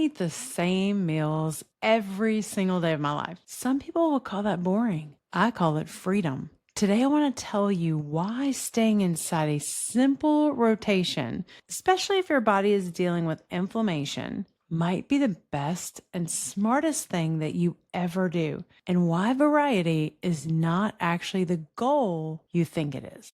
eat the same meals every single day of my life. Some people will call that boring. I call it freedom. Today, I want to tell you why staying inside a simple rotation, especially if your body is dealing with inflammation, might be the best and smartest thing that you ever do, and why variety is not actually the goal you think it is.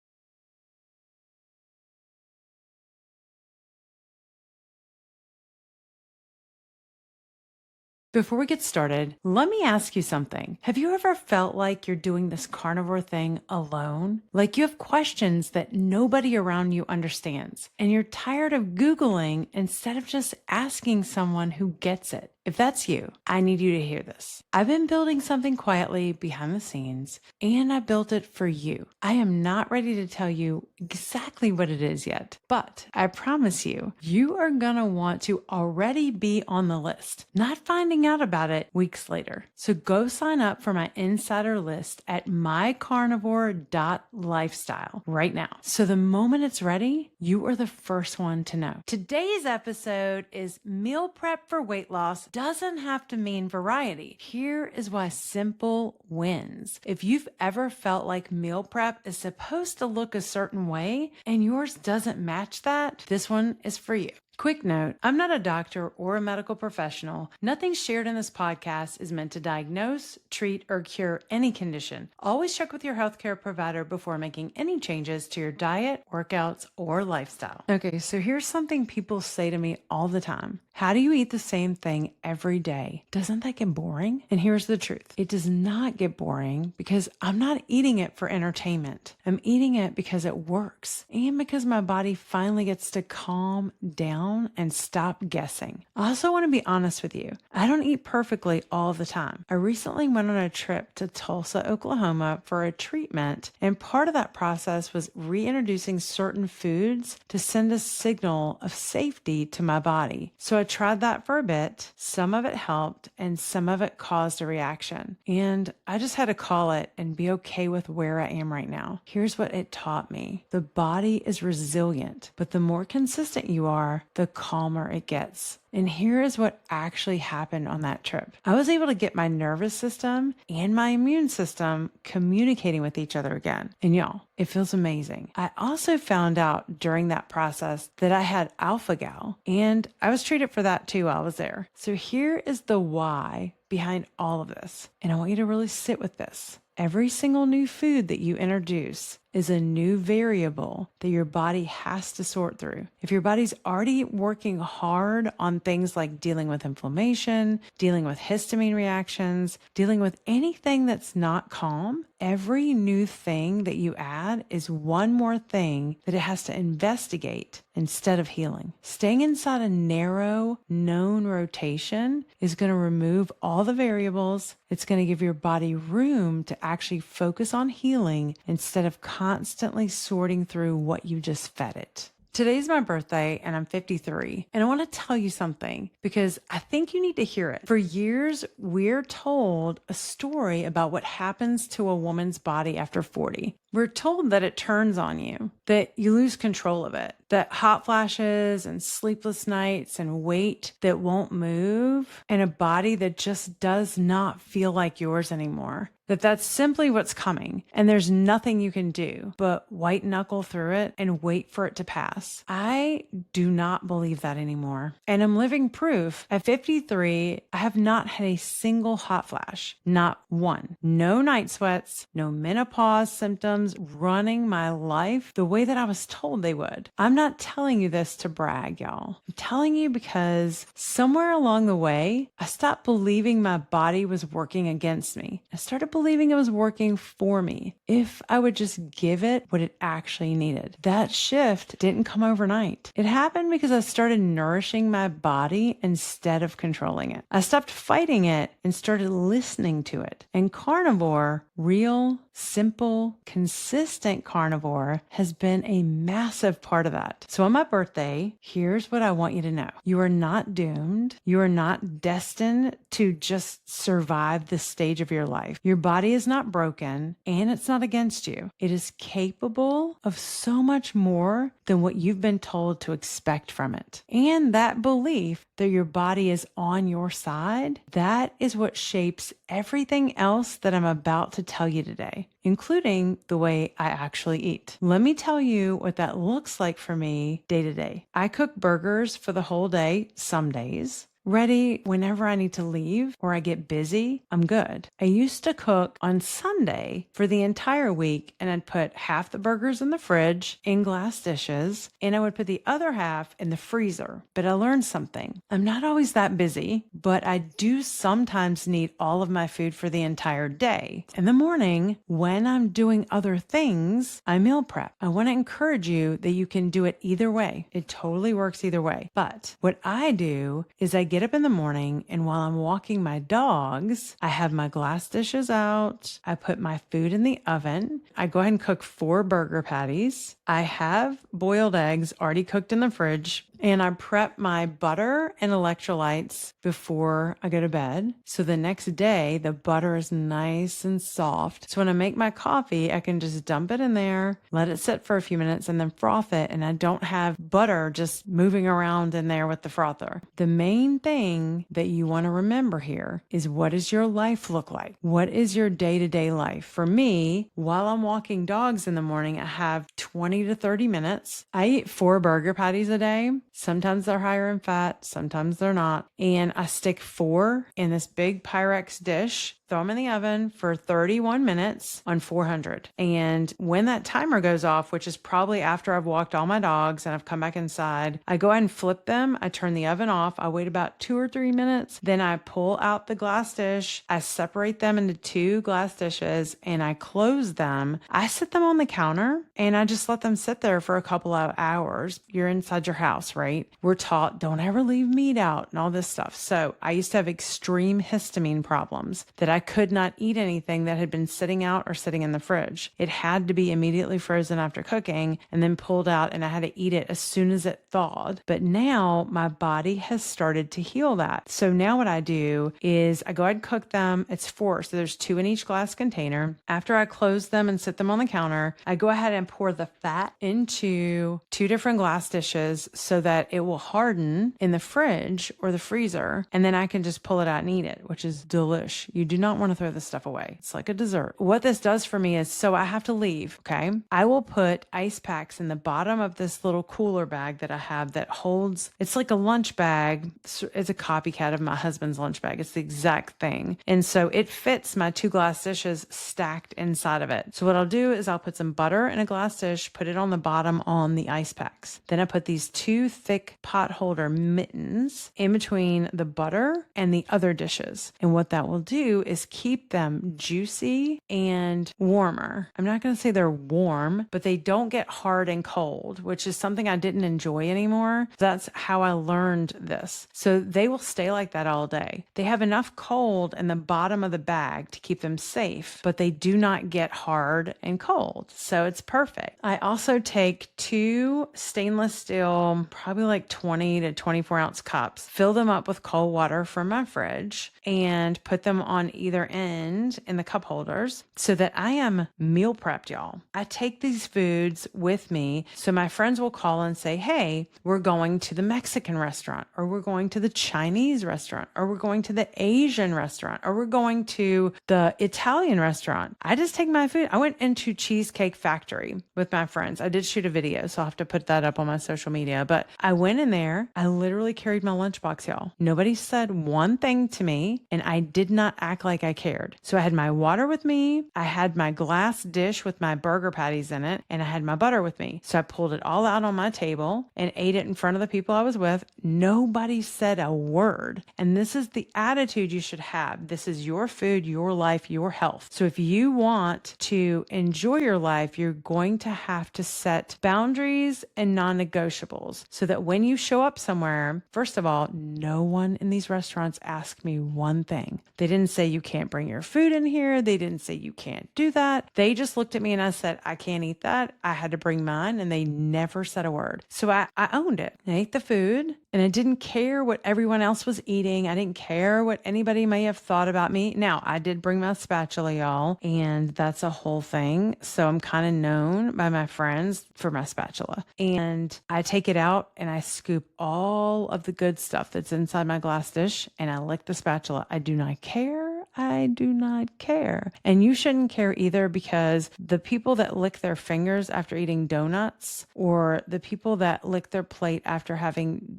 Before we get started, let me ask you something. Have you ever felt like you're doing this carnivore thing alone? Like you have questions that nobody around you understands, and you're tired of Googling instead of just asking someone who gets it? If that's you, I need you to hear this. I've been building something quietly behind the scenes, and I built it for you. I am not ready to tell you exactly what it is yet, but I promise you, you are going to want to already be on the list, not finding out about it weeks later. So go sign up for my insider list at mycarnivore.lifestyle right now. So the moment it's ready, you are the first one to know. Today's episode is meal prep for weight loss doesn't have to mean variety. Here is why simple wins. If you've ever felt like meal prep is supposed to look a certain way and yours doesn't match that, this one is for you. Quick note, I'm not a doctor or a medical professional. Nothing shared in this podcast is meant to diagnose, treat, or cure any condition. Always check with your healthcare provider before making any changes to your diet, workouts, or lifestyle. Okay, so here's something people say to me all the time. How do you eat the same thing every day? Doesn't that get boring? And here's the truth. It does not get boring because I'm not eating it for entertainment. I'm eating it because it works and because my body finally gets to calm down and stop guessing. I also want to be honest with you. I don't eat perfectly all the time. I recently went on a trip to Tulsa, Oklahoma for a treatment, and part of that process was reintroducing certain foods to send a signal of safety to my body. So I tried that for a bit. Some of it helped and some of it caused a reaction. And I just had to call it and be okay with where I am right now. Here's what it taught me. The body is resilient, but the more consistent you are, the calmer it gets. And here is what actually happened on that trip. I was able to get my nervous system and my immune system communicating with each other again. And y'all, it feels amazing. I also found out during that process that I had alpha-gal, and I was treated for that too while I was there. So here is the why behind all of this. And I want you to really sit with this. Every single new food that you introduce is a new variable that your body has to sort through. If your body's already working hard on things like dealing with inflammation, dealing with histamine reactions, dealing with anything that's not calm, every new thing that you add is one more thing that it has to investigate instead of healing. Staying inside a narrow, known rotation is going to remove all the variables. It's going to give your body room to actually focus on healing instead of constantly sorting through what you just fed it. Today's my birthday and I'm 53. And I want to tell you something because I think you need to hear it. For years, we're told a story about what happens to a woman's body after 40. We're told that it turns on you, that you lose control of it, that hot flashes and sleepless nights and weight that won't move and a body that just does not feel like yours anymore. That's simply what's coming, and there's nothing you can do but white knuckle through it and wait for it to pass. I do not believe that anymore, and I'm living proof. At 53, I have not had a single hot flash, not one. No night sweats, no menopause symptoms running my life the way that I was told they would. I'm not telling you this to brag, y'all. I'm telling you because somewhere along the way, I stopped believing my body was working against me. I started believing it was working for me if I would just give it what it actually needed. That shift didn't come overnight. It happened because I started nourishing my body instead of controlling it. I stopped fighting it and started listening to it. And carnivore, real, simple, consistent carnivore has been a massive part of that. So on my birthday, here's what I want you to know. You are not doomed. You are not destined to just survive this stage of your life. Your body is not broken and it's not against you. It is capable of so much more than what you've been told to expect from it. And that belief that your body is on your side, that is what shapes everything else that I'm about to tell you today, including the way I actually eat. Let me tell you what that looks like for me day to day. I cook burgers for the whole day, some days. Ready whenever I need to leave or I get busy, I'm good. I used to cook on Sunday for the entire week, and I'd put half the burgers in the fridge in glass dishes, and I would put the other half in the freezer. But I learned something. I'm not always that busy, but I do sometimes need all of my food for the entire day. In the morning, when I'm doing other things, I meal prep. I want to encourage you that you can do it either way. It totally works either way. But what I do is I get up in the morning, and while I'm walking my dogs, I have my glass dishes out. I put my food in the oven. I go ahead and cook 4 burger patties. I have boiled eggs already cooked in the fridge, and I prep my butter and electrolytes before I go to bed. So the next day, the butter is nice and soft. So when I make my coffee, I can just dump it in there, let it sit for a few minutes, and then froth it. And I don't have butter just moving around in there with the frother. The main thing that you want to remember here is, what does your life look like? What is your day-to-day life? For me, while I'm walking dogs in the morning, I have 20 to 30 minutes. I eat 4 burger patties a day. Sometimes they're higher in fat, sometimes they're not. And I stick 4 in this big Pyrex dish, throw them in the oven for 31 minutes on 400. And when that timer goes off, which is probably after I've walked all my dogs and I've come back inside, I go ahead and flip them. I turn the oven off. I wait about 2 or 3 minutes. Then I pull out the glass dish. I separate them into 2 glass dishes and I close them. I sit them on the counter and I just let them sit there for a couple of hours. You're inside your house, right? We're taught don't ever leave meat out and all this stuff. So I used to have extreme histamine problems that I could not eat anything that had been sitting out or sitting in the fridge. It had to be immediately frozen after cooking and then pulled out, and I had to eat it as soon as it thawed. But now my body has started to heal that. So now what I do is I go ahead and cook them. It's 4, so there's 2 in each glass container. After I close them and sit them on the counter, I go ahead and pour the fat into 2 different glass dishes so that it will harden in the fridge or the freezer, and then I can just pull it out and eat it, which is delish. You do not want to throw this stuff away. It's like a dessert. What this does for me is, so I have to leave, okay? I will put ice packs in the bottom of this little cooler bag that I have that holds, it's like a lunch bag. It's a copycat of my husband's lunch bag. It's the exact thing. And so it fits my 2 glass dishes stacked inside of it. So what I'll do is I'll put some butter in a glass dish, put it on the bottom on the ice packs. Then I put these 2 thick pot holder mittens in between the butter and the other dishes. And what that will do is keep them juicy and warmer. I'm not going to say they're warm, but they don't get hard and cold, which is something I didn't enjoy anymore. That's how I learned this. So they will stay like that all day. They have enough cold in the bottom of the bag to keep them safe, but they do not get hard and cold. So it's perfect. I also take 2 stainless steel, probably like 20 to 24 ounce cups, fill them up with cold water from my fridge, and put them on either end in the cup holders so that I am meal prepped, y'all. I take these foods with me. So my friends will call and say, hey, we're going to the Mexican restaurant, or we're going to the Chinese restaurant, or we're going to the Asian restaurant, or we're going to the Italian restaurant. I just take my food. I went into Cheesecake Factory with my friends. I did shoot a video, so I'll have to put that up on my social media. But I went in there. I literally carried my lunchbox, y'all. Nobody said one thing to me, and I did not act like I cared. So I had my water with me. I had my glass dish with my burger patties in it, and I had my butter with me. So I pulled it all out on my table and ate it in front of the people I was with. Nobody said a word. And this is the attitude you should have. This is your food, your life, your health. So if you want to enjoy your life, you're going to have to set boundaries and non-negotiables so that when you show up somewhere, first of all, no one in these restaurants asked me one thing. They didn't say you can't bring your food in here. They didn't say you can't do that. They just looked at me and I said, I can't eat that. I had to bring mine, and they never said a word. So I owned it. I ate the food, and I didn't care what everyone else was eating. I didn't care what anybody may have thought about me. Now, I did bring my spatula, y'all, and that's a whole thing. So I'm kind of known by my friends for my spatula. And I take it out and I scoop all of the good stuff that's inside my glass dish, and I lick the spatula. I do not care. I do not care. And you shouldn't care either, because the people that lick their fingers after eating donuts, or the people that lick their plate after having,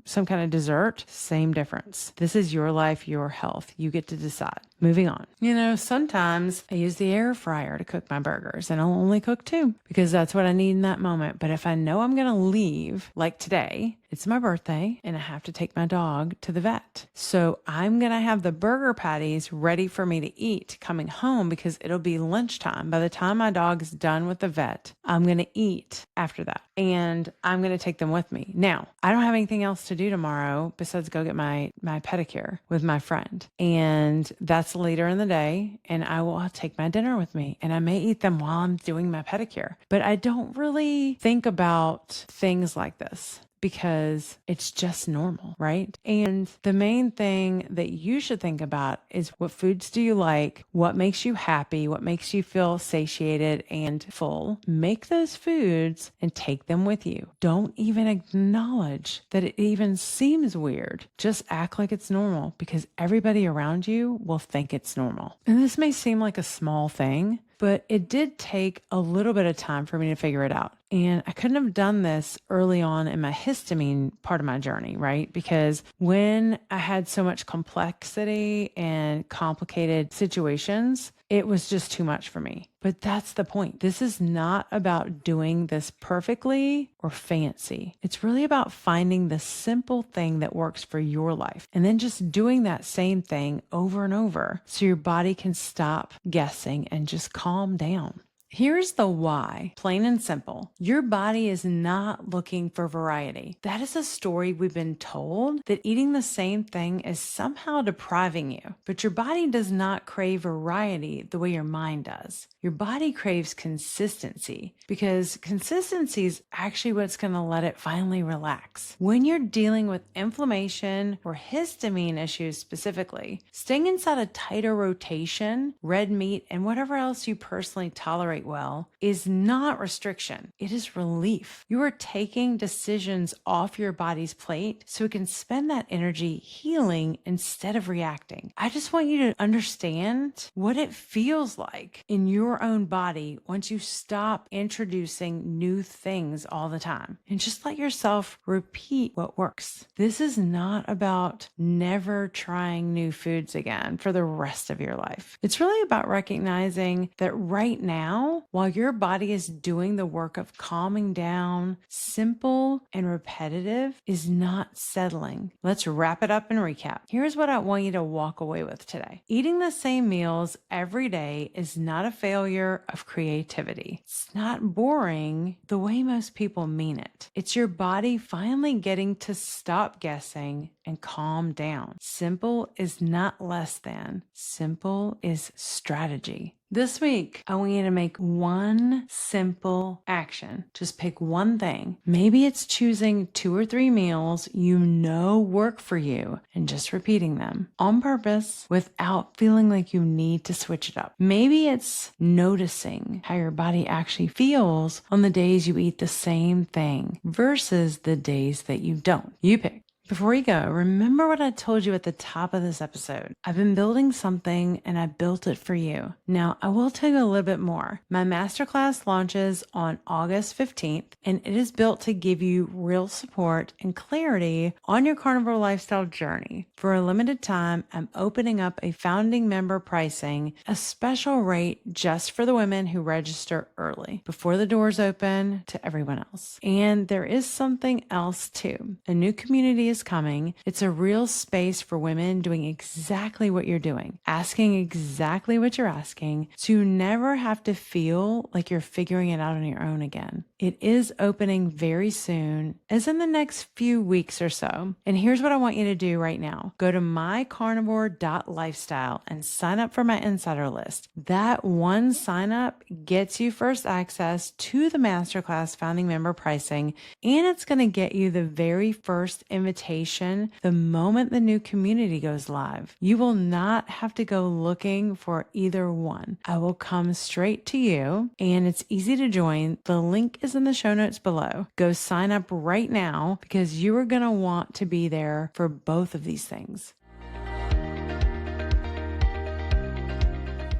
some kind of dessert, same difference. This is your life, your health. You get to decide. Moving on. Sometimes I use the air fryer to cook my burgers, and I'll only cook 2 because that's what I need in that moment. But if I know I'm going to leave, like today, it's my birthday and I have to take my dog to the vet. So I'm going to have the burger patties ready for me to eat coming home, because it'll be lunchtime. By the time my dog is done with the vet, I'm going to eat after that, and I'm going to take them with me. Now, I don't have anything else to do tomorrow besides go get my pedicure with my friend. And that's later in the day, and I will take my dinner with me, and I may eat them while I'm doing my pedicure. But I don't really think about things like this, because it's just normal, right? And the main thing that you should think about is, what foods do you like? What makes you happy? What makes you feel satiated and full? Make those foods and take them with you. Don't even acknowledge that it even seems weird. Just act like it's normal, because everybody around you will think it's normal. And this may seem like a small thing, but it did take a little bit of time for me to figure it out. And I couldn't have done this early on in my histamine part of my journey, right? Because when I had so much complexity and complicated situations, it was just too much for me. But that's the point. This is not about doing this perfectly or fancy. It's really about finding the simple thing that works for your life, and then just doing that same thing over and over, so your body can stop guessing and just calm down. Here's the why, plain and simple. Your body is not looking for variety. That is a story we've been told, that eating the same thing is somehow depriving you. But your body does not crave variety the way your mind does. Your body craves consistency, because consistency is actually what's going to let it finally relax. When you're dealing with inflammation or histamine issues specifically, staying inside a tighter rotation, red meat, and whatever else you personally tolerate well, is not restriction. It is relief. You are taking decisions off your body's plate so it can spend that energy healing instead of reacting. I just want you to understand what it feels like in your own body once you stop introducing new things all the time, and just let yourself repeat what works. This is not about never trying new foods again for the rest of your life. It's really about recognizing that right now, while your body is doing the work of calming down, simple and repetitive is not settling. Let's wrap it up and recap. Here's what I want you to walk away with today. Eating the same meals every day is not a failure of creativity. It's not boring the way most people mean it. It's your body finally getting to stop guessing and calm down. Simple is not less than. Simple is strategy. This week, I want you to make one simple action. Just pick one thing. Maybe it's choosing 2 or 3 meals you know work for you and just repeating them on purpose without feeling like you need to switch it up. Maybe it's noticing how your body actually feels on the days you eat the same thing versus the days that you don't. You pick. Before you go, remember what I told you at the top of this episode. I've been building something, and I built it for you. Now, I will tell you a little bit more. My masterclass launches on August 15th, and it is built to give you real support and clarity on your carnivore lifestyle journey. For a limited time, I'm opening up a founding member pricing, a special rate just for the women who register early, before the doors open to everyone else. And there is something else too. A new community is coming. It's a real space for women doing exactly what you're doing, asking exactly what you're asking, so you never have to feel like you're figuring it out on your own again. It is opening very soon, as in the next few weeks or so. And here's what I want you to do right now. Go to mycarnivore.lifestyle and sign up for my insider list. That one sign up gets you first access to the masterclass founding member pricing, and it's going to get you the very first invitation the moment the new community goes live. You will not have to go looking for either one. I will come straight to you, and it's easy to join. The link is in the show notes below. Go sign up right now because you are going to want to be there for both of these things.